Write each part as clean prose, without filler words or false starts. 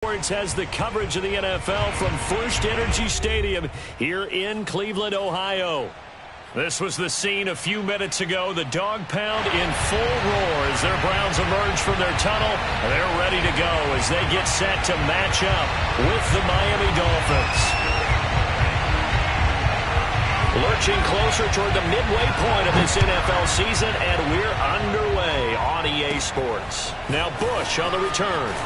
Sports has the coverage of the NFL from First Energy Stadium here in Cleveland, Ohio. This was the scene a few minutes ago. The dog pound in full roar as their Browns emerge from their tunnel. They're ready to go as they get set to match up with the Miami Dolphins. Lurching closer toward the midway point of this NFL season, and we're underway on EA Sports. Now Bush on the return.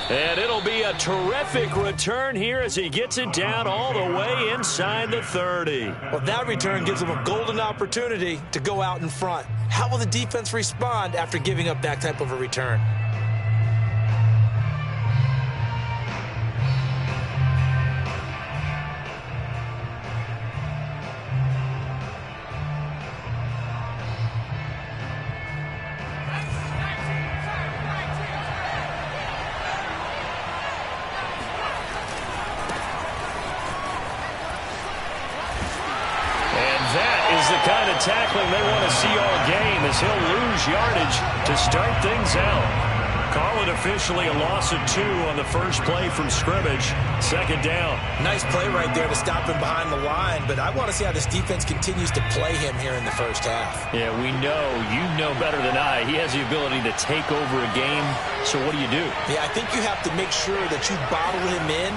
And it'll be a terrific return here as he gets it down all the way inside the 30. Well, that return gives him a golden opportunity to go out in front. How will the defense respond after giving up that type of a return? Tackling they want to see all game as he'll lose yardage to start things out. Call it officially a loss of 2 on the first play from scrimmage. Second down. Nice play right there to stop him behind the line, but I want to see how this defense continues to play him here in the first half. Yeah, we know, you know better than I, he has the ability to take over a game. So what do? Yeah, I think you have to make sure that you bottle him in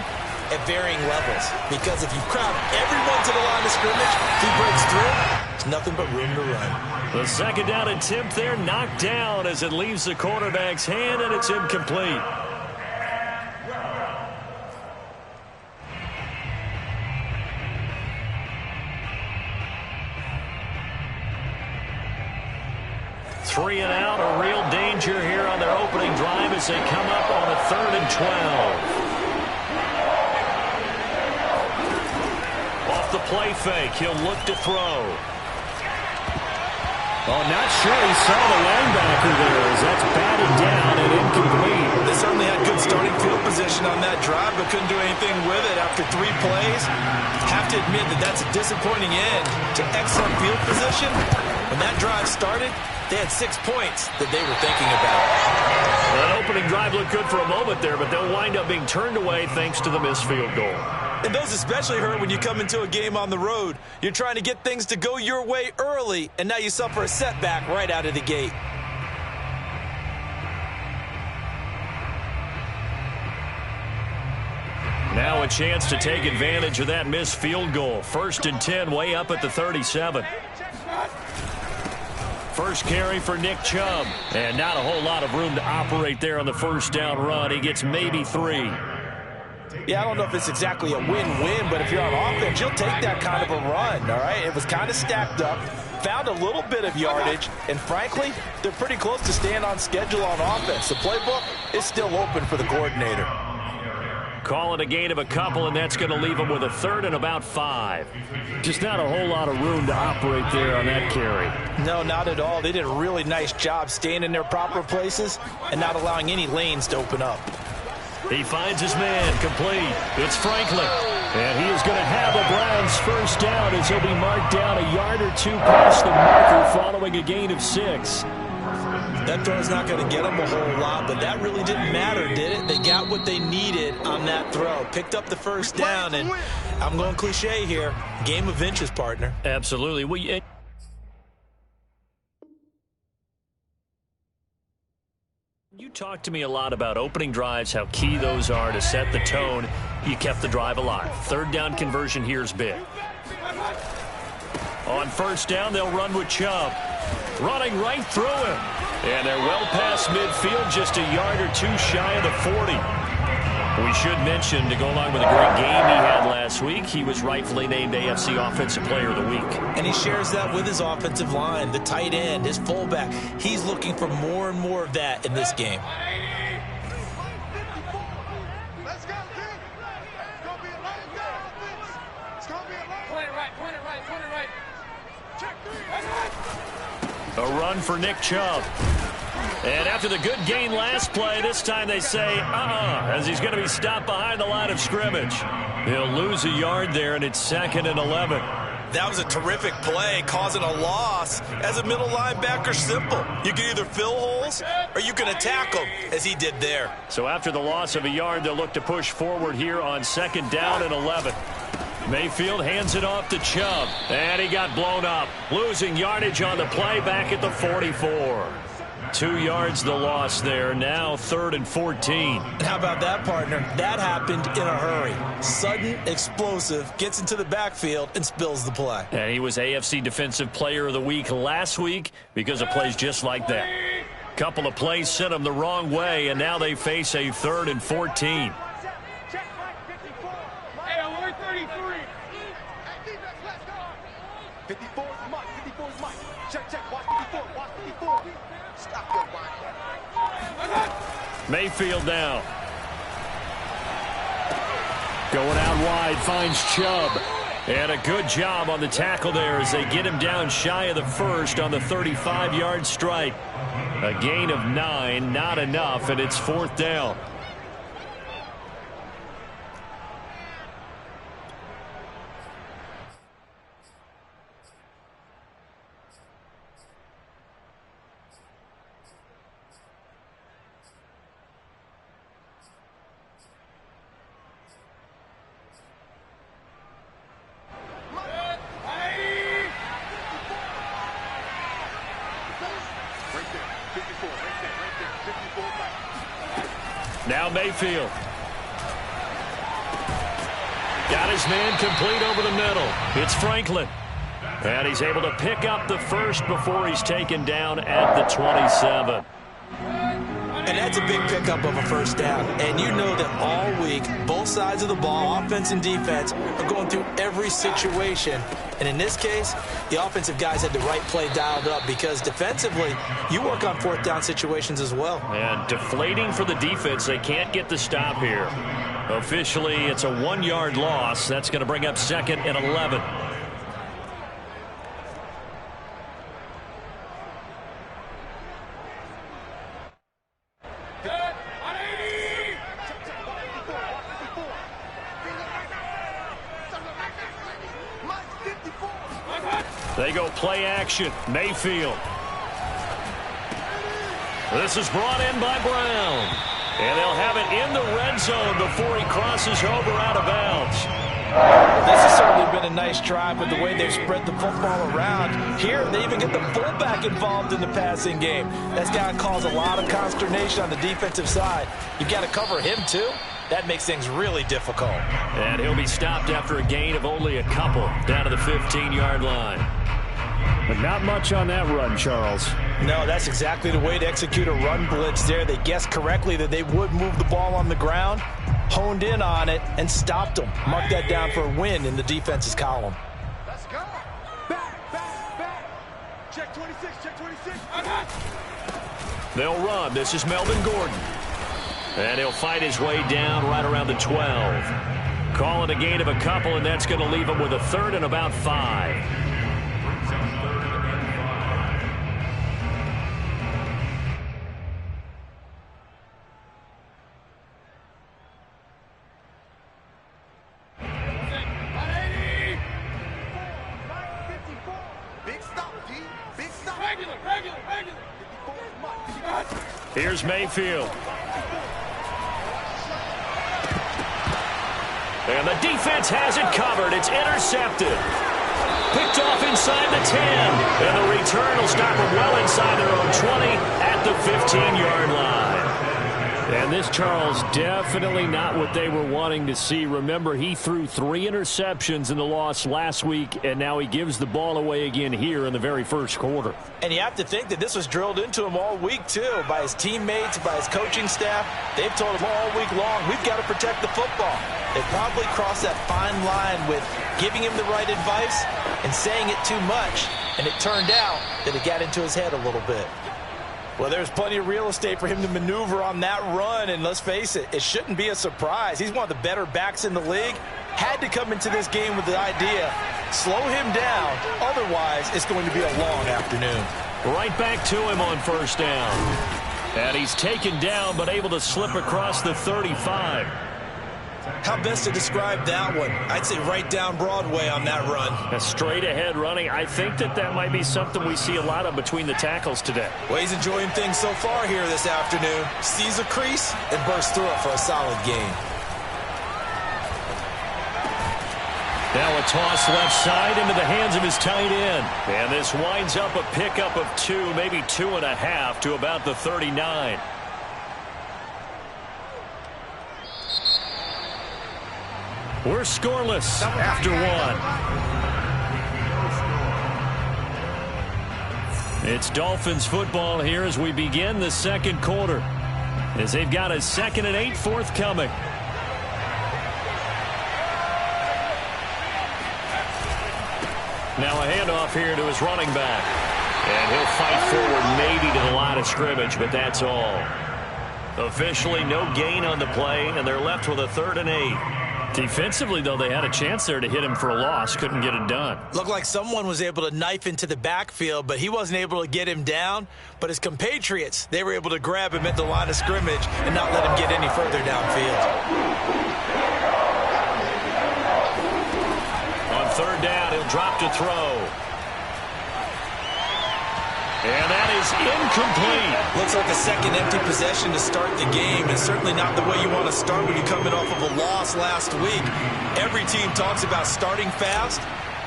at varying levels, because if you crowd everyone to the line of scrimmage, if he breaks through, there's nothing but room to run. The second down attempt there knocked down as it leaves the quarterback's hand, and it's incomplete. Three and out, a real danger here on their opening drive as they come up on a 3rd and 12. The play fake. He'll look to throw. Oh, not sure he saw the linebacker there as that's batted down and incomplete. They certainly had good starting field position on that drive, but couldn't do anything with it after 3 plays. Have to admit that that's a disappointing end to excellent field position. When that drive started, they had 6 points that they were thinking about. That opening drive looked good for a moment there, but they'll wind up being turned away thanks to the missed field goal. And those especially hurt when you come into a game on the road. You're trying to get things to go your way early, and now you suffer a setback right out of the gate. Now a chance to take advantage of that missed field goal. 1st and 10, way up at the 37. First carry for Nick Chubb. And not a whole lot of room to operate there on the first down run. He gets maybe 3. Yeah, I don't know if it's exactly a win-win, but if you're on offense, you'll take that kind of a run, all right? It was kind of stacked up, found a little bit of yardage, and frankly, they're pretty close to staying on schedule on offense. The playbook is still open for the coordinator. Call it a gain of a couple, and that's going to leave them with a 3rd and about 5. Just not a whole lot of room to operate there on that carry. No, not at all. They did a really nice job staying in their proper places and not allowing any lanes to open up. He finds his man, complete. It's Franklin. And he is going to have a Browns first down as he'll be marked down a yard or 2 past the marker following a gain of 6. That throw's not going to get them a whole lot, but that really didn't matter, did it? They got what they needed on that throw. Picked up the first down, and I'm going cliche here. Game of inches, partner. Absolutely. You talked to me a lot about opening drives, how key those are to set the tone. You kept the drive alive. 3rd down conversion here is big. On first down, they'll run with Chubb. Running right through him. And they're well past midfield, just a yard or 2 shy of the 40. We should mention, to go along with a great game he had last week, he was rightfully named AFC Offensive Player of the Week. And he shares that with his offensive line, the tight end, his fullback. He's looking for more and more of that in this game. A run for Nick Chubb. And after the good gain last play, this time they say, as he's going to be stopped behind the line of scrimmage. He'll lose a yard there, and it's 2nd and 11. That was a terrific play, causing a loss. As a middle linebacker, simple. You can either fill holes or you can attack them, as he did there. So after the loss of a yard, they'll look to push forward here on 2nd down and 11. Mayfield hands it off to Chubb, and he got blown up. Losing yardage on the play back at the 44. 2 yards the loss there. Now 3rd and 14. How about that, partner? That happened in a hurry. Sudden, explosive, gets into the backfield and spills the play. And he was AFC Defensive Player of the Week last week because of plays just like that. Couple of plays sent them the wrong way, and now they face a 3rd and 14. Mayfield now. Going out wide, finds Chubb. And a good job on the tackle there as they get him down shy of the first on the 35-yard strike. A gain of 9, not enough, and it's 4th down. Now Mayfield. Got his man complete over the middle. It's Franklin. And he's able to pick up the first before he's taken down at the 27. And that's a big pickup of a first down. And you know that all week, both sides of the ball, offense and defense, are going through every situation. And in this case, the offensive guys had the right play dialed up because defensively, you work on 4th down situations as well. And deflating for the defense. They can't get the stop here. Officially, it's a 1-yard loss. That's going to bring up 2nd and 11. They go play action. Mayfield. This is brought in by Brown. And they'll have it in the red zone before he crosses over out of bounds. This has certainly been a nice drive with the way they've spread the football around. Here, they even get the fullback involved in the passing game. That's got to cause a lot of consternation on the defensive side. You've got to cover him, too. That makes things really difficult. And he'll be stopped after a gain of only a couple down to the 15-yard line. But not much on that run, Charles. No, that's exactly the way to execute a run blitz there. They guessed correctly that they would move the ball on the ground, honed in on it, and stopped them. Mark that down for a win in the defense's column. Let's go. Back. Check 26, check 26. They'll run. This is Melvin Gordon. And he'll fight his way down right around the 12. Call it a gain of a couple, and that's going to leave him with a 3rd and about 5. Here's Mayfield. And the defense has it covered. It's intercepted. Picked off inside the 10. And the return will stop them well inside their own 20 at the 15-yard line. And this, Charles, definitely not what they were wanting to see. Remember, he threw 3 interceptions in the loss last week, and now he gives the ball away again here in the very first quarter. And you have to think that this was drilled into him all week, too, by his teammates, by his coaching staff. They've told him all week long, we've got to protect the football. They probably crossed that fine line with giving him the right advice and saying it too much. And it turned out that it got into his head a little bit. Well, there's plenty of real estate for him to maneuver on that run, and let's face it, it shouldn't be a surprise. He's one of the better backs in the league. Had to come into this game with the idea, slow him down, otherwise it's going to be a long afternoon. Right back to him on first down. And he's taken down but able to slip across the 35. How best to describe that one? I'd say right down Broadway on that run. A straight ahead running. I think that might be something we see a lot of between the tackles today. Well, he's enjoying things so far here this afternoon. Sees a crease and bursts through it for a solid gain. Now a toss left side into the hands of his tight end. And this winds up a pickup of 2, maybe 2.5 to about the 39. We're scoreless after 1. It's Dolphins football here as we begin the second quarter, as they've got a 2nd and 8 forthcoming. Now a handoff here to his running back. And he'll fight forward maybe to the line of scrimmage, but that's all. Officially no gain on the play, and they're left with a 3rd and 8. Defensively, though, they had a chance there to hit him for a loss. Couldn't get it done. Looked like someone was able to knife into the backfield, but he wasn't able to get him down. But his compatriots, they were able to grab him at the line of scrimmage and not let him get any further downfield. On 3rd down, he'll drop to throw. And that is incomplete. Looks like a second empty possession to start the game, and certainly not the way you want to start when you're coming off of a loss last week. Every team talks about starting fast.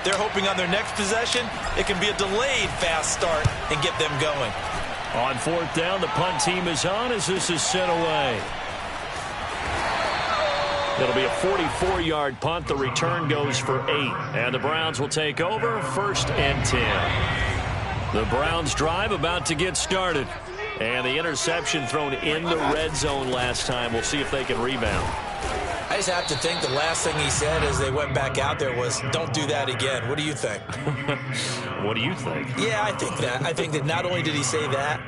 They're hoping on their next possession, it can be a delayed fast start and get them going. On 4th down, the punt team is on as this is sent away. It'll be a 44-yard punt. The return goes for 8. And the Browns will take over 1st and 10. The Browns drive about to get started. And the interception thrown in the red zone last time. We'll see if they can rebound. I just have to think the last thing he said as they went back out there was, don't do that again. What do you think? What do you think? Yeah, I think that. I think that not only did he say that,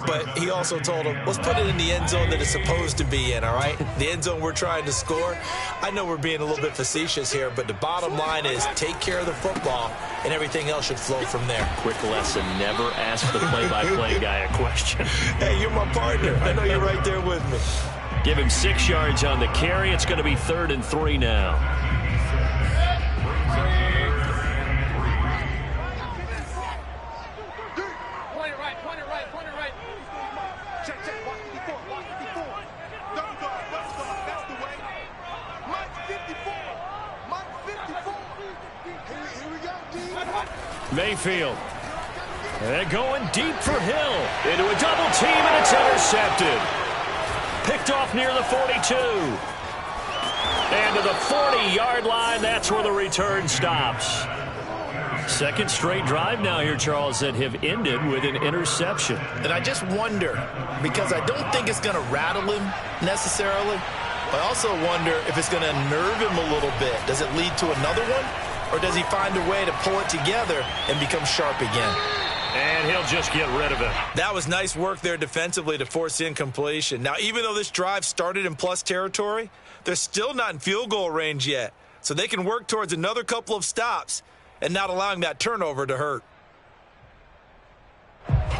but he also told him, let's put it in the end zone that it's supposed to be in, all right? The end zone we're trying to score. I know we're being a little bit facetious here, but the bottom line is take care of the football, and everything else should flow from there. Quick lesson, never ask the play-by-play guy a question. Hey, you're my partner. I know you're right there with me. Give him 6 yards on the carry. It's going to be 3rd and 3 now. Mayfield. They're going deep for Hill. Into a double team, and it's intercepted. Picked off near the 42. And to the 40-yard line, that's where the return stops. Second straight drive now here, Charles, that have ended with an interception. And I just wonder, because I don't think it's going to rattle him necessarily, I also wonder if it's going to unnerve him a little bit. Does it lead to another one? Or does he find a way to pull it together and become sharp again? And he'll just get rid of it. That was nice work there defensively to force incompletion. Now, even though this drive started in plus territory, they're still not in field goal range yet. So they can work towards another couple of stops and not allowing that turnover to hurt.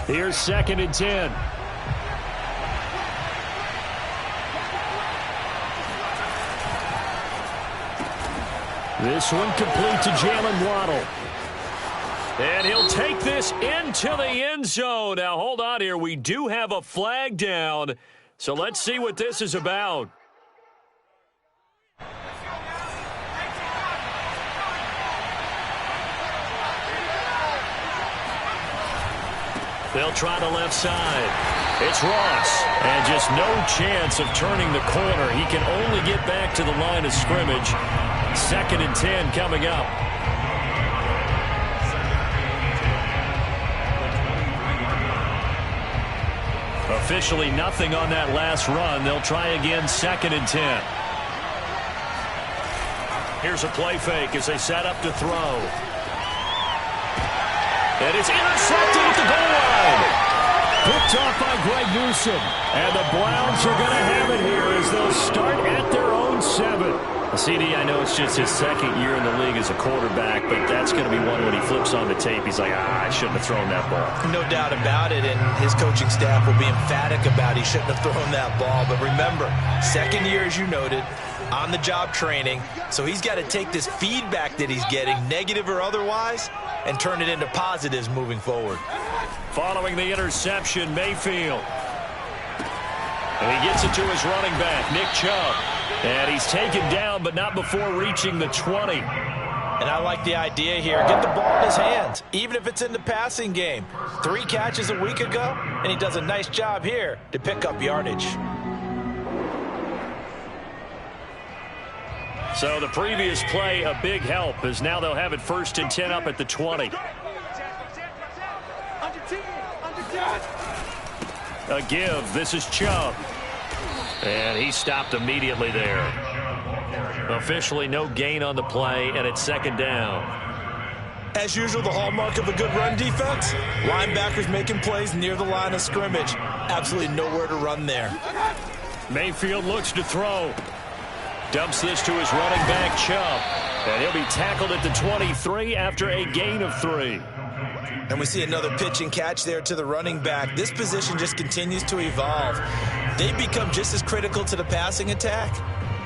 Here's 2nd and 10. This one complete to Jalen Waddle. And he'll take this into the end zone. Now, hold on here. We do have a flag down. So let's see what this is about. They'll try the left side. It's Ross. And just no chance of turning the corner. He can only get back to the line of scrimmage. 2nd and 10 coming up. Officially nothing on that last run. They'll try again 2nd and 10. Here's a play fake as they set up to throw. And it's intercepted at the goal line. Picked off by Greg Newsom. And the Browns are going to have it here as they'll start at their own 7. CD, I know it's just his second year in the league as a quarterback, but that's going to be one when he flips on the tape. He's like, I shouldn't have thrown that ball. No doubt about it, and his coaching staff will be emphatic about he shouldn't have thrown that ball. But remember, second year, as you noted, on-the-job training, so he's got to take this feedback that he's getting, negative or otherwise, and turn it into positives moving forward. Following the interception, Mayfield. And he gets it to his running back, Nick Chubb. And he's taken down, but not before reaching the 20. And I like the idea here. Get the ball in his hands, even if it's in the passing game. 3 catches a week ago, and he does a nice job here to pick up yardage. So the previous play, a big help, as now they'll have it 1st and 10 up at the 20. A give. This is Chubb. And he stopped immediately there. Officially no gain on the play, and it's 2nd down. As usual, the hallmark of a good run defense, linebackers making plays near the line of scrimmage. Absolutely nowhere to run there. Mayfield looks to throw. Dumps this to his running back, Chubb. And he'll be tackled at the 23 after a gain of 3. And we see another pitch and catch there to the running back. This position just continues to evolve. They become just as critical to the passing attack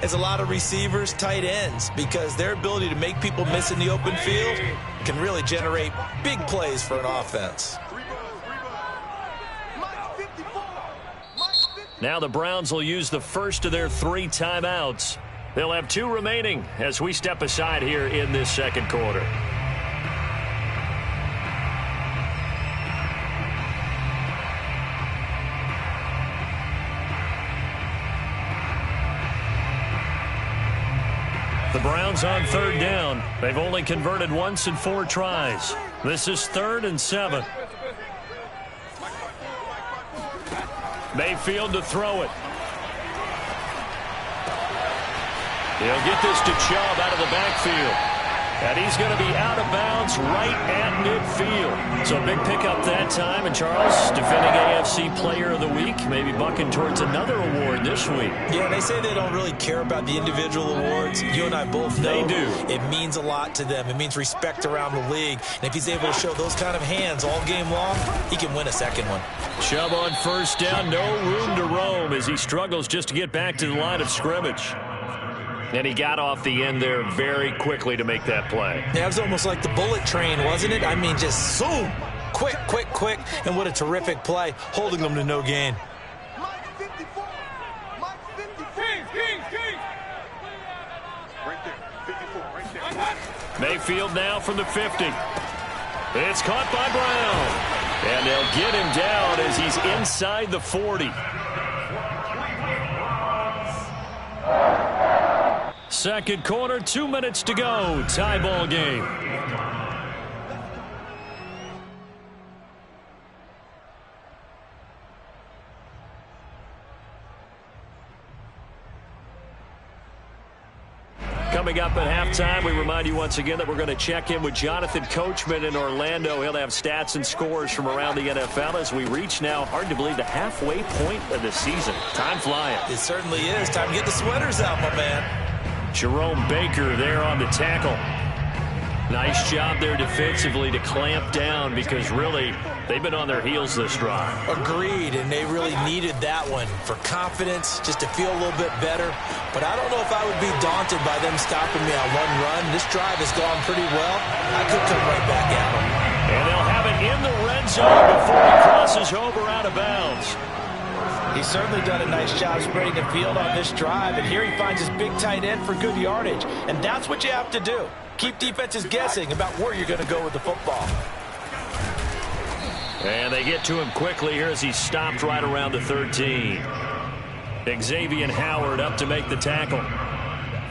as a lot of receivers, tight ends, because their ability to make people miss in the open field can really generate big plays for an offense. Now the Browns will use the first of their 3 timeouts. They'll have 2 remaining as we step aside here in this 2nd quarter. The Browns on 3rd down. They've only converted once in 4 tries. This is 3rd and 7. Mayfield to throw it. He'll get this to Chubb out of the backfield. And he's going to be out of bounds right at midfield. So a big pickup that time. And Charles, defending AFC Player of the Week, maybe bucking towards another award this week. Yeah, they say they don't really care about the individual awards. You and I both know they do. It means a lot to them. It means respect around the league. And if he's able to show those kind of hands all game long, he can win a 2nd one. Chubb on 1st down, no room to roam as he struggles just to get back to the line of scrimmage. And he got off the end there very quickly to make that play. Yeah, it was almost like the bullet train, wasn't it? I mean, just zoom. Quick, quick, quick. And what a terrific play, holding them to no gain. Mayfield now from the 50. It's caught by Brown. And they'll get him down as he's inside the 40. Second quarter, 2 minutes to go. Tie ball game. Coming up at halftime, we remind you once again that we're going to check in with Jonathan Coachman in Orlando. He'll have stats and scores from around the NFL as we reach now, hard to believe, the halfway point of the season. Time flying. It certainly is. Time to get the sweaters out, my man. Jerome Baker there on the tackle. Nice job there defensively to clamp down because really they've been on their heels this drive. Agreed, and they really needed that one for confidence, just to feel a little bit better. But I don't know if I would be daunted by them stopping me on one run. This drive has gone pretty well. I could come right back at them. And they'll have it in the red zone before he crosses over out of bounds. He's certainly done a nice job spreading the field on this drive, and here he finds his big tight end for good yardage. And that's what you have to do. Keep defenses guessing about where you're going to go with the football. And they get to him quickly here as he's stopped right around the 13. Xavier Howard up to make the tackle.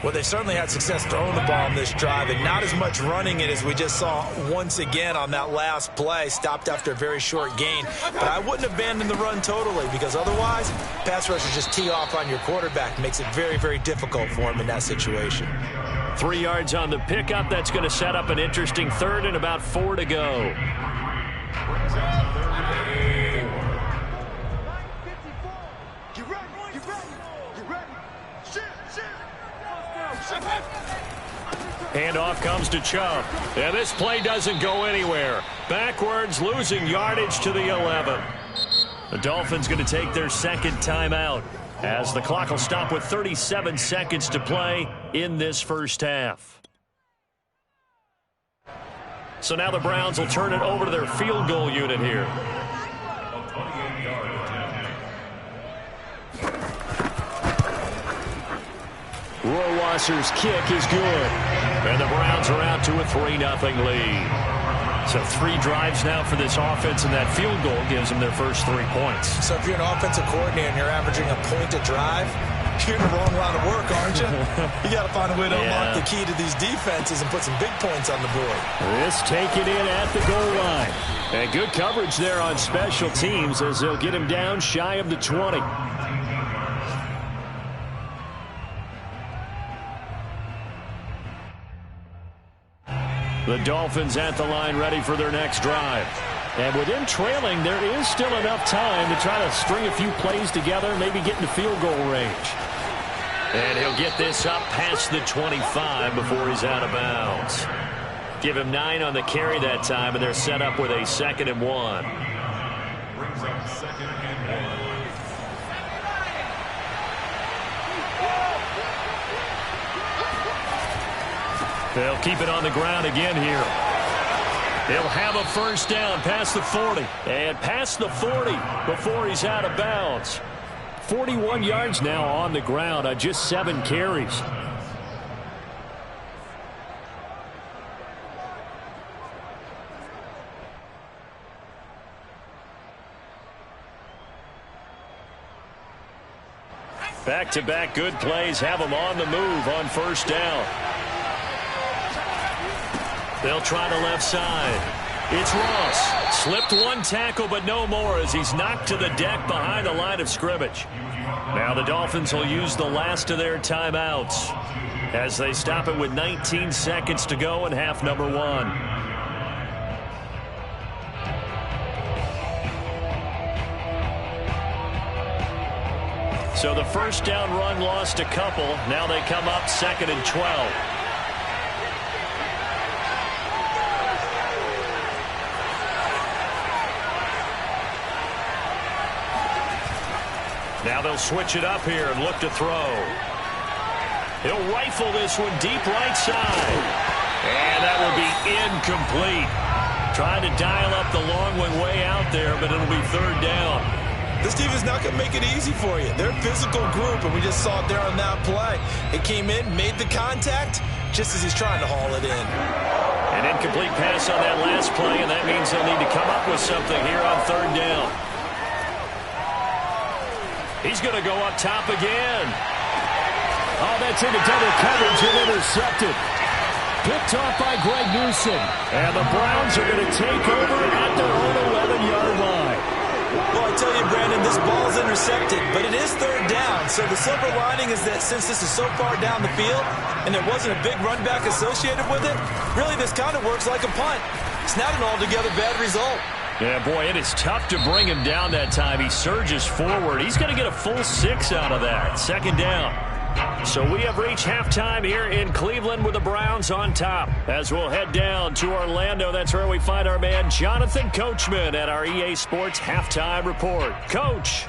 Well, they certainly had success throwing the ball on this drive and not as much running it as we just saw once again on that last play. Stopped after a very short gain. But I wouldn't abandon the run totally because otherwise, pass rushers just tee off on your quarterback. Makes it very, very difficult for him in that situation. 3 yards on the pickup. That's going to set up an interesting 3rd and about 4 to go. Handoff comes to Chubb. And this play doesn't go anywhere. Backwards, losing yardage to the 11. The Dolphins going to take their second timeout as the clock will stop with 37 seconds to play in this first half. So now the Browns will turn it over to their field goal unit here. Rohrwasser's kick is good. And the Browns are out to a 3-0 lead. So 3 drives now for this offense, and that field goal gives them their first 3 points. So if you're an offensive coordinator and you're averaging a point a drive, you're in the wrong line of work, aren't you? You got to find a way to unlock the key to these defenses and put some big points on the board. This taken in at the goal line. And good coverage there on special teams as they'll get him down shy of the 20. The Dolphins at the line ready for their next drive. And with him trailing, there is still enough time to try to string a few plays together, maybe get into field goal range. And he'll get this up past the 25 before he's out of bounds. Give him 9 on the carry that time, and they're set up with a 2nd and 1. Brings up 2nd and 1. They'll keep it on the ground again here. He'll have a first down past the 40. And past the 40 before he's out of bounds. 41 yards now on the ground on just 7 carries. Back-to-back good plays have them on the move on first down. They'll try the left side. It's Ross. Slipped 1 tackle, but no more as he's knocked to the deck behind the line of scrimmage. Now the Dolphins will use the last of their timeouts as they stop it with 19 seconds to go in half number 1. So the first down run lost a couple. Now they come up 2nd and 12. Now they'll switch it up here and look to throw. He'll rifle this one deep right side. And that will be incomplete. Trying to dial up the long one way out there, but it'll be 3rd down. This team is not going to make it easy for you. They're a physical group, and we just saw it there on that play. It came in, made the contact, just as he's trying to haul it in. An incomplete pass on that last play, and that means they'll need to come up with something here on 3rd down. He's going to go up top again. Oh, that's into double coverage and intercepted. Picked off by Greg Newsom. And the Browns are going to take over at their own 11-yard line. Well, I tell you, Brandon, this ball is intercepted, but it is 3rd down. So the silver lining is that since this is so far down the field and there wasn't a big run back associated with it, really this kind of works like a punt. It's not an altogether bad result. Yeah, boy, it is tough to bring him down that time. He surges forward. He's going to get a full 6 out of that. 2nd down. So we have reached halftime here in Cleveland with the Browns on top. As we'll head down to Orlando, that's where we find our man Jonathan Coachman at our EA Sports Halftime Report. Coach.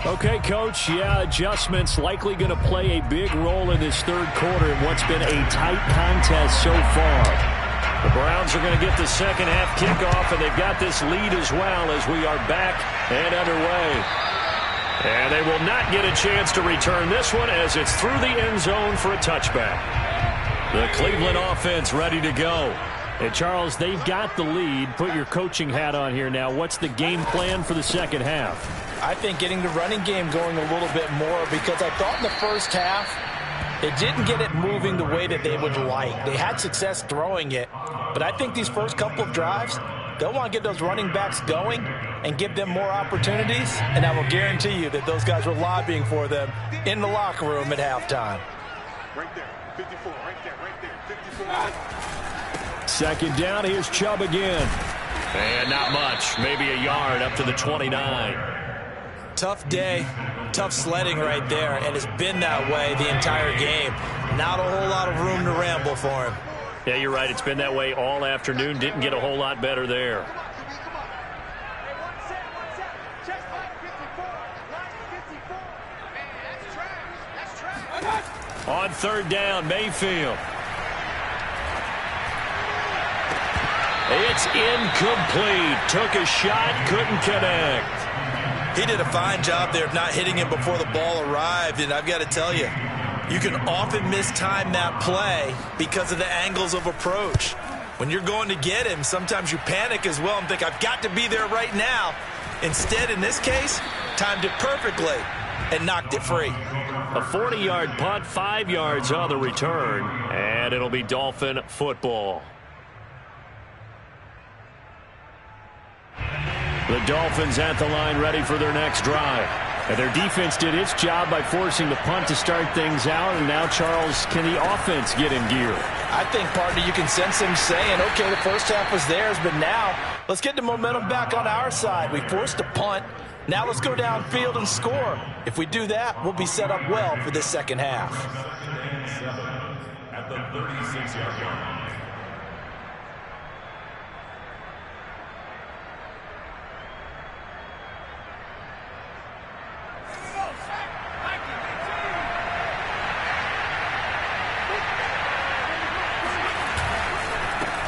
Okay, Coach, adjustments likely going to play a big role in this 3rd quarter in what's been a tight contest so far. The Browns are going to get the second half kickoff, and they've got this lead as well as we are back and underway. And they will not get a chance to return this one as it's through the end zone for a touchback. The Cleveland offense ready to go. And Charles, they've got the lead. Put your coaching hat on here now. What's the game plan for the second half? I think getting the running game going a little bit more because I thought in the first half they didn't get it moving the way that they would like. They had success throwing it, but I think these first couple of drives, they'll want to get those running backs going and give them more opportunities, and I will guarantee you that those guys were lobbying for them in the locker room at halftime. Right there, 54, right there, 54. 2nd down, here's Chubb again. And not much, maybe a yard up to the 29. Tough day, tough sledding right there, and it's been that way the entire game. Not a whole lot of room to ramble for him. Yeah, you're right. It's been that way all afternoon. Didn't get a whole lot better there. On third down, Mayfield. It's incomplete. Took a shot, couldn't connect. He did a fine job there of not hitting him before the ball arrived, and I've got to tell you, you can often mistime that play because of the angles of approach. When you're going to get him, sometimes you panic as well and think, I've got to be there right now. Instead, in this case, timed it perfectly and knocked it free. A 40-yard punt, 5 yards on the return, and it'll be Dolphin football. The Dolphins at the line ready for their next drive. And their defense did its job by forcing the punt to start things out. And now, Charles, can the offense get in gear? I think, partner, you can sense him saying, okay, the first half was theirs, but now let's get the momentum back on our side. We forced a punt. Now let's go downfield and score. If we do that, we'll be set up well for this second half. At the 36-yard line.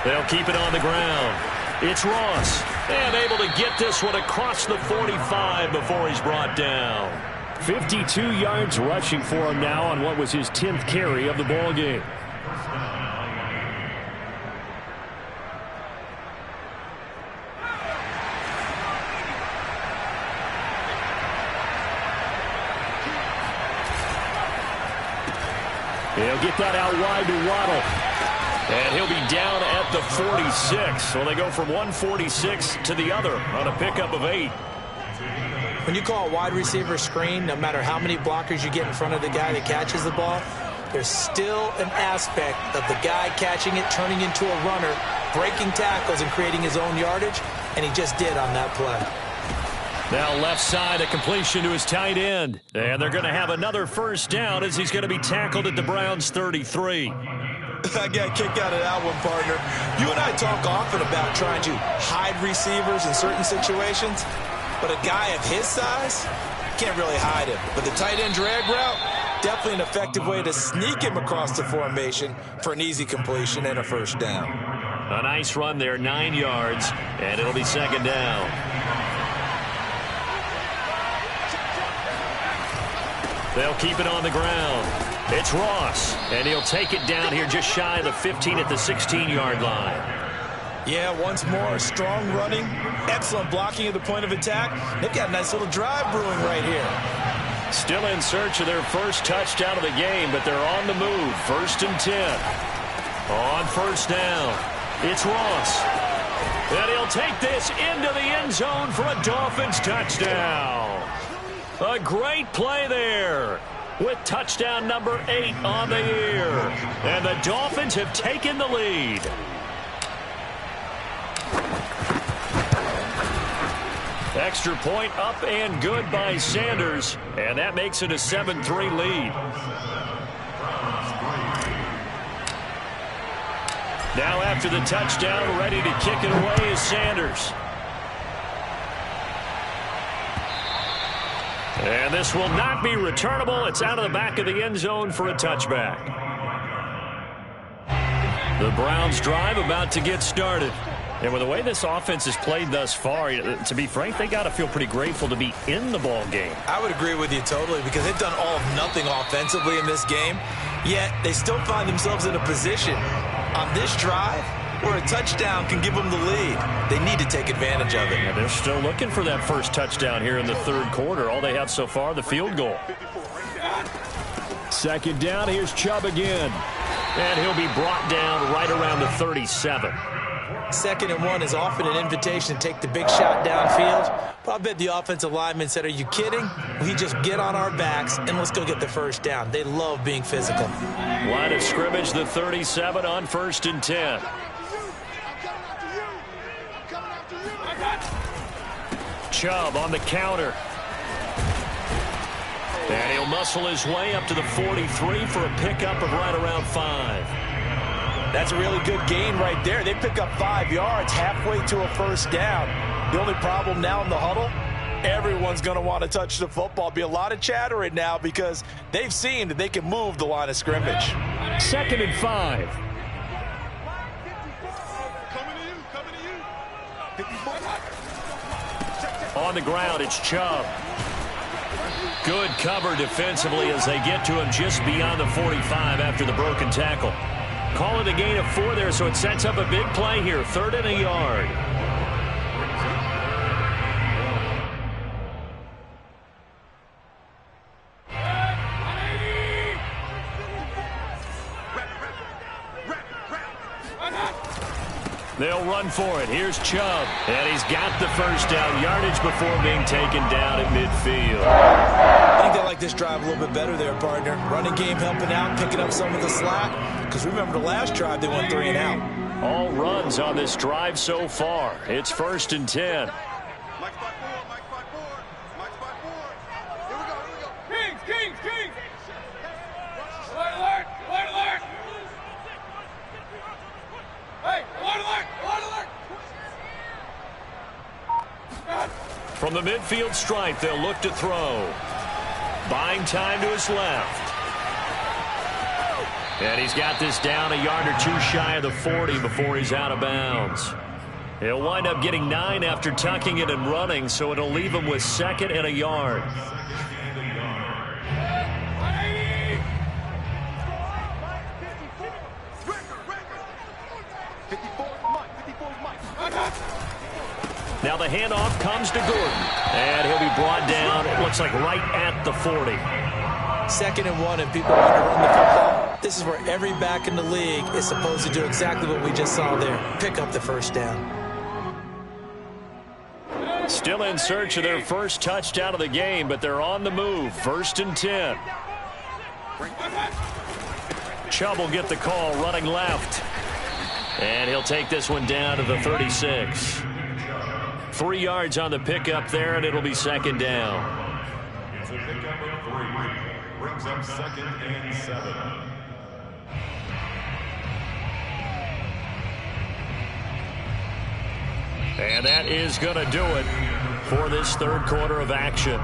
They'll keep it on the ground. It's Ross. And able to get this one across the 45 before he's brought down. 52 yards rushing for him now on what was his 10th carry of the ball game. He'll get that out wide to Waddle. And he'll be down at the 46. So they go from 146 to the other on a pickup of 8. When you call a wide receiver screen, no matter how many blockers you get in front of the guy that catches the ball, there's still an aspect of the guy catching it, turning into a runner, breaking tackles and creating his own yardage, and he just did on that play. Now left side, a completion to his tight end. And they're going to have another first down as he's going to be tackled at the Browns' 33. I got a kick out of that one, partner. You and I talk often about trying to hide receivers in certain situations, but a guy of his size can't really hide him. But the tight end drag route, definitely an effective way to sneak him across the formation for an easy completion and a first down. A nice run there, 9 yards, and it'll be second down. They'll keep it on the ground. It's Ross, and he'll take it down here just shy of the 15 at the 16-yard line. Yeah, once more, strong running, excellent blocking at the point of attack. They've got a nice little drive brewing right here. Still in search of their first touchdown of the game, but they're on the move. 1st and 10. On first down, it's Ross. And he'll take this into the end zone for a Dolphins touchdown. A great play there, with touchdown number 8 on the year. And the Dolphins have taken the lead. Extra point up and good by Sanders. And that makes it a 7-3 lead. Now after the touchdown, ready to kick it away is Sanders. And this will not be returnable. It's out of the back of the end zone for a touchback. The Browns drive about to get started. And with the way this offense has played thus far, to be frank, they got to feel pretty grateful to be in the ball game. I would agree with you totally, because they've done all of nothing offensively in this game, yet they still find themselves in a position on this drive where a touchdown can give them the lead. They need to take advantage of it. Yeah, they're still looking for that first touchdown here in the third quarter. All they have so far, the field goal. Second down, here's Chubb again. And he'll be brought down right around the 37. 2nd and 1 is often an invitation to take the big shot downfield. But I bet the offensive lineman said, are you kidding? We just get on our backs and let's go get the first down. They love being physical. Line of scrimmage, the 37 on 1st and 10. Chubb on the counter. And he'll muscle his way up to the 43 for a pickup of right around 5. That's a really good gain right there. They pick up 5 yards halfway to a first down. The only problem now in the huddle, everyone's going to want to touch the football. Be a lot of chatter right now because they've seen that they can move the line of scrimmage. 2nd and 5. On the ground, it's Chubb. Good cover defensively as they get to him just beyond the 45 after the broken tackle. Call it a gain of 4 there, so it sets up a big play here. 3rd and a yard. They'll run for it. Here's Chubb. And he's got the first down yardage before being taken down at midfield. I think they like this drive a little bit better there, partner. Running game helping out, picking up some of the slack. Because remember the last drive, they went 3 and out. All runs on this drive so far. It's 1st and 10. From the midfield stripe, they'll look to throw. Buying time to his left. And he's got this down a yard or 2 shy of the 40 before he's out of bounds. He'll wind up getting 9 after tucking it and running, so it'll leave him with 2nd and a yard. Now the handoff comes to Gordon. And he'll be brought down, it looks like right at the 40. 2nd and 1, and people want to run the football. This is where every back in the league is supposed to do exactly what we just saw there. Pick up the first down. Still in search of their first touchdown of the game, but they're on the move. 1st and 10. Chubb will get the call running left. And he'll take this one down to the 36. 3 yards on the pickup there, and it'll be 2nd down. It's a pickup of 3. Brings up 2nd and 7. And that is going to do it for this 3rd quarter of action.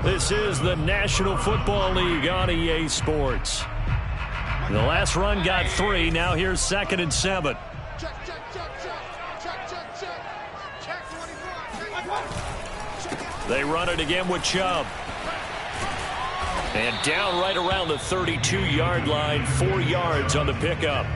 This is the National Football League on EA Sports. The last run got 3. Now here's 2nd and 7. They run it again with Chubb. And down right around the 32-yard line, 4 yards on the pickup.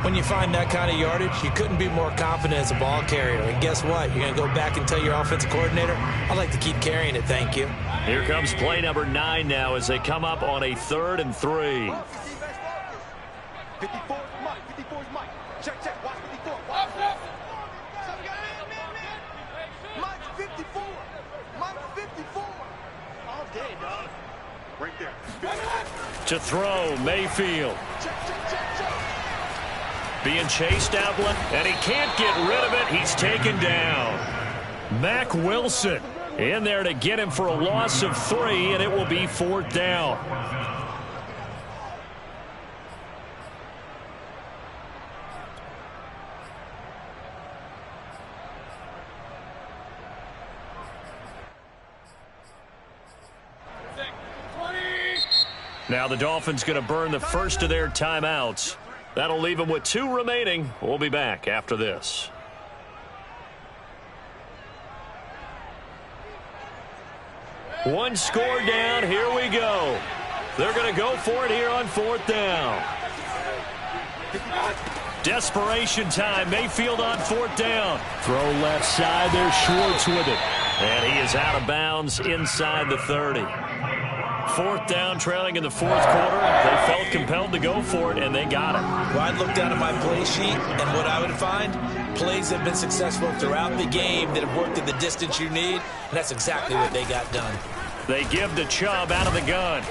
When you find that kind of yardage, you couldn't be more confident as a ball carrier. And guess what? You're going to go back and tell your offensive coordinator, I'd like to keep carrying it, thank you. Here comes play number 9 now as they come up on a 3rd and 3. 54 Mike. 54 Mike. Check. Watch 54. Mike 54. Mike 54. All day, dog. Right there. To throw, Mayfield. Check. Being chased out, and he can't get rid of it. He's taken down. Mack Wilson in there to get him for a loss of 3, and it will be 4th down. Now the Dolphins going to burn the first of their timeouts. That'll leave them with 2 remaining. We'll be back after this. One score down. Here we go. They're going to go for it here on 4th down. Desperation time. Mayfield on 4th down. Throw left side. There's Schwartz with it. And he is out of bounds inside the 30. 4th down, trailing in the 4th quarter. They felt compelled to go for it, and they got it. Well, I'd look down at my play sheet, and what I would find, plays have been successful throughout the game that have worked at the distance you need, and that's exactly what they got done. They give to Chubb out of the gun.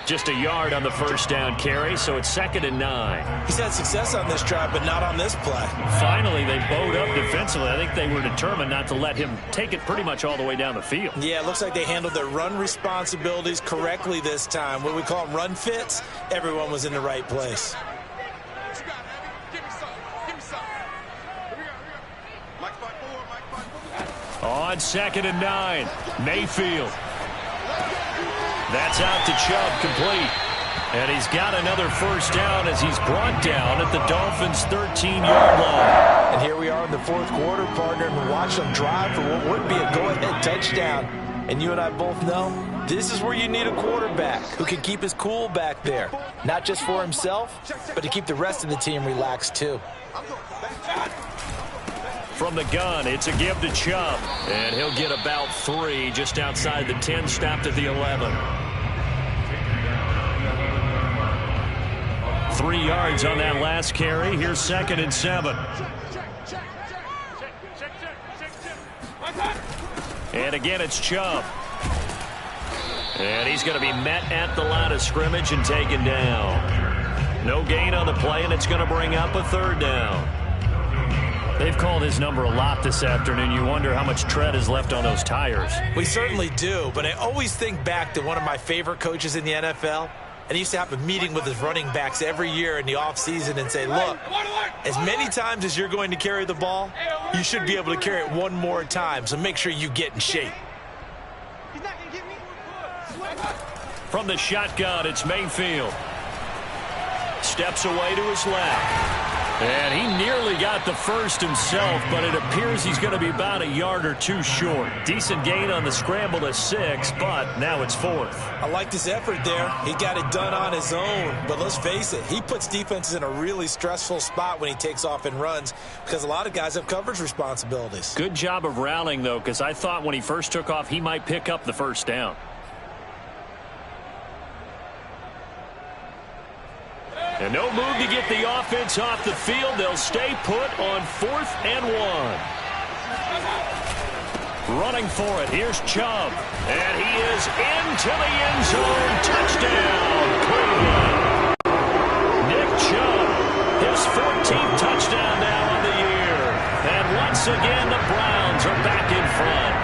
Just a yard on the first down carry, so it's 2nd and 9. He's had success on this drive, but not on this play. Finally, they bowed up defensively. I think they were determined not to let him take it pretty much all the way down the field. Yeah, it looks like they handled their run responsibilities correctly this time. What we call them run fits, everyone was in the right place. On 2nd and 9, Mayfield. That's out to Chubb, complete. And he's got another first down as he's brought down at the Dolphins' 13-yard line. And here we are in the fourth quarter, partner, and watch them drive for what would be a go-ahead touchdown. And you and I both know this is where you need a quarterback who can keep his cool back there. Not just for himself, but to keep the rest of the team relaxed, too. From the gun, it's a give to Chubb. And he'll get about 3 just outside the 10, stopped at the 11. 3 yards on that last carry. Here's 2nd and 7. And again, it's Chubb. And he's going to be met at the line of scrimmage and taken down. No gain on the play, and it's going to bring up a 3rd down. They've called his number a lot this afternoon. You wonder how much tread is left on those tires. We certainly do, but I always think back to one of my favorite coaches in the NFL. And he used to have a meeting with his running backs every year in the offseason and say, look, as many times as you're going to carry the ball, you should be able to carry it one more time, so make sure you get in shape. From the shotgun, it's Mayfield. Steps away to his left. And he nearly got the first himself, but it appears he's going to be about a yard or 2 short. Decent gain on the scramble to 6, but now it's 4th. I like this effort there. He got it done on his own, but let's face it, he puts defenses in a really stressful spot when he takes off and runs because a lot of guys have coverage responsibilities. Good job of rallying, though, because I thought when he first took off, he might pick up the first down. And no move to get the offense off the field. They'll stay put on 4th and 1. Running for it. Here's Chubb. And he is into the end zone. Touchdown, Cleveland. Nick Chubb, his 14th touchdown now on the year. And once again, the Browns are back in front.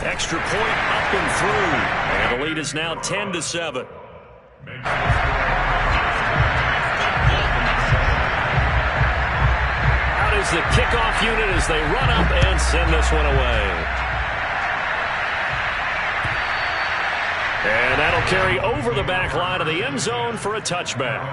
Extra point up and through. And the lead is now 10-7. Out is the kickoff unit as they run up and send this one away. And that'll carry over the back line of the end zone for a touchback.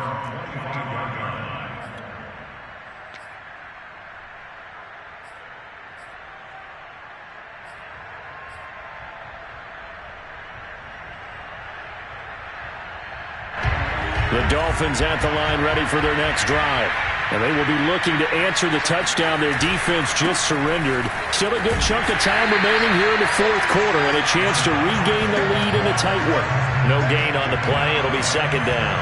The Dolphins at the line ready for their next drive. And they will be looking to answer the touchdown their defense just surrendered. Still a good chunk of time remaining here in the fourth quarter and a chance to regain the lead in a tight one. No gain on the play. It'll be 2nd down.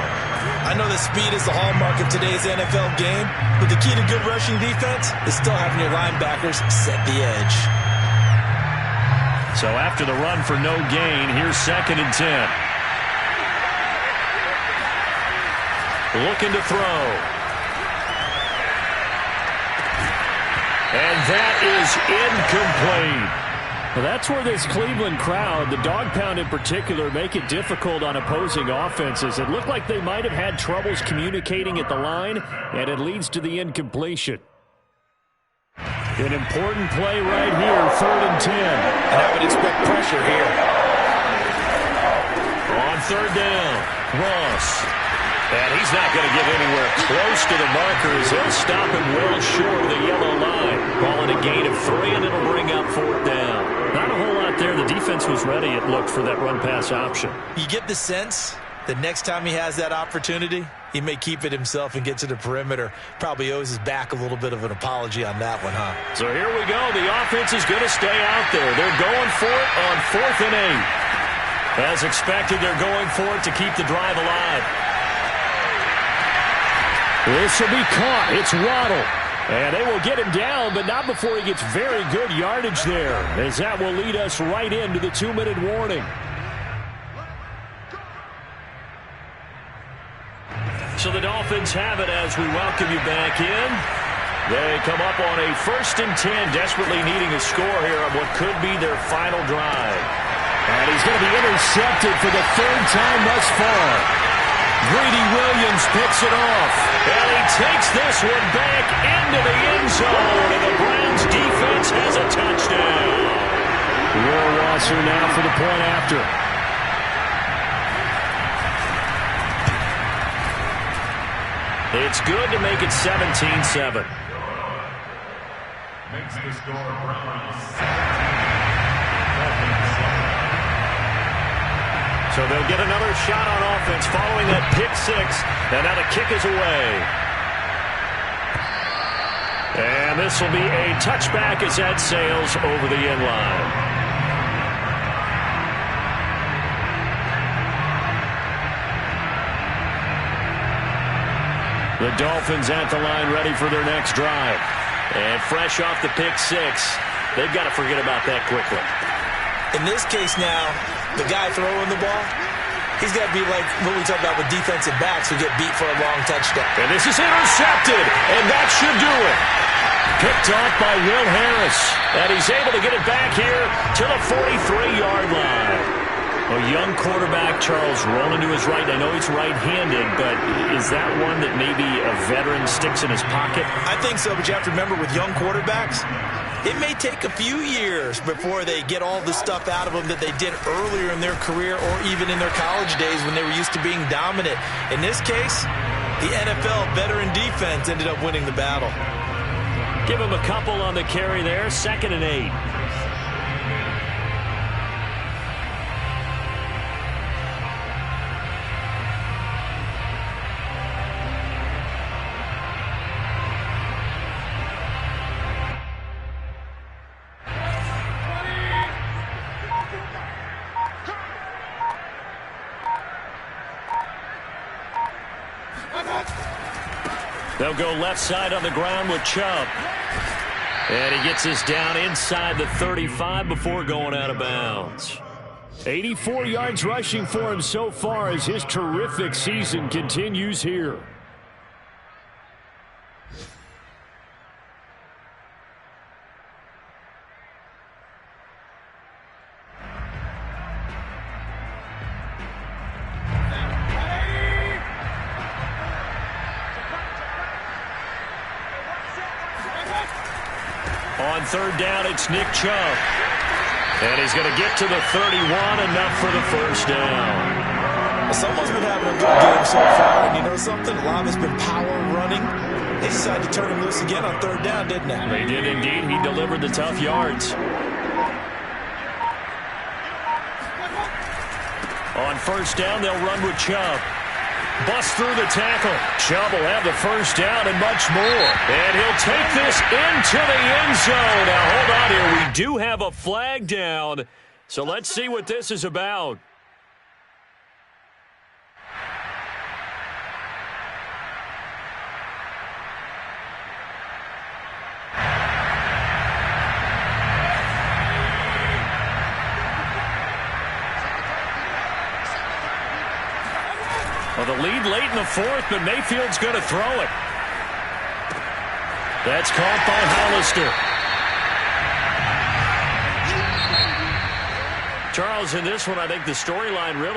I know that speed is the hallmark of today's NFL game, but the key to good rushing defense is still having your linebackers set the edge. So after the run for no gain, here's 2nd and 10. Looking to throw. And that is incomplete. Well, that's where this Cleveland crowd, the dog pound in particular, make it difficult on opposing offenses. It looked like they might have had troubles communicating at the line, and it leads to the incompletion. An important play right here, 3rd and 10. And I would expect pressure here. On 3rd down, Ross. And he's not going to get anywhere close to the markers. He'll stop him well short of the yellow line. Ball in a gain of 3, and it'll bring up 4th down. Not a whole lot there. The defense was ready, it looked, for that run-pass option. You get the sense that next time he has that opportunity, he may keep it himself and get to the perimeter. Probably owes his back a little bit of an apology on that one, huh? So here we go. The offense is going to stay out there. They're going for it on 4th and 8. As expected, they're going for it to keep the drive alive. This will be caught. It's Waddle. And they will get him down, but not before he gets very good yardage there, as that will lead us right into the 2-minute warning. So the Dolphins have it as we welcome you back in. They come up on a 1st and 10, desperately needing a score here on what could be their final drive. And he's going to be intercepted for the 3rd time thus far. Greedy Williams picks it off. And he takes this one back into the end zone, and the Browns defense has a touchdown. Rohrwasser now for the point after. It's good to make it 17-7. Makes the score Browns 7. So they'll get another shot on offense following that pick 6. And now the kick is away. And this will be a touchback as that sails over the end line. The Dolphins at the line ready for their next drive. And fresh off the pick 6, they've got to forget about that quickly. In this case now, the guy throwing the ball, he's got to be like what we talk about with defensive backs who get beat for a long touchdown. And this is intercepted, and that should do it. Picked off by Will Harris, and he's able to get it back here to the 43-yard line. A young quarterback, Charles, rolling to his right. I know he's right-handed, but is that one that maybe a veteran sticks in his pocket? I think so, but you have to remember with young quarterbacks, it may take a few years before they get all the stuff out of them that they did earlier in their career or even in their college days when they were used to being dominant. In this case, the NFL veteran defense ended up winning the battle. Give him a couple on the carry there, 2nd and 8. They'll go left side on the ground with Chubb. And he gets this down inside the 35 before going out of bounds. 84 yards rushing for him so far as his terrific season continues here. On 3rd down, it's Nick Chubb. And he's going to get to the 31, enough for the 1st down. Someone's been having a good game so far, and you know something? A lot of it's been power running. They decided to turn him loose again on 3rd down, didn't they? They did indeed. He delivered the tough yards. On 1st down, they'll run with Chubb. Bust through the tackle. Chubb will have the 1st down and much more. And he'll take this into the end zone. Now, hold on here. We do have a flag down. So let's see what this is about. Well, the lead late in the 4th, but Mayfield's going to throw it. That's caught by Hollister. Charles, in this one, I think the storyline really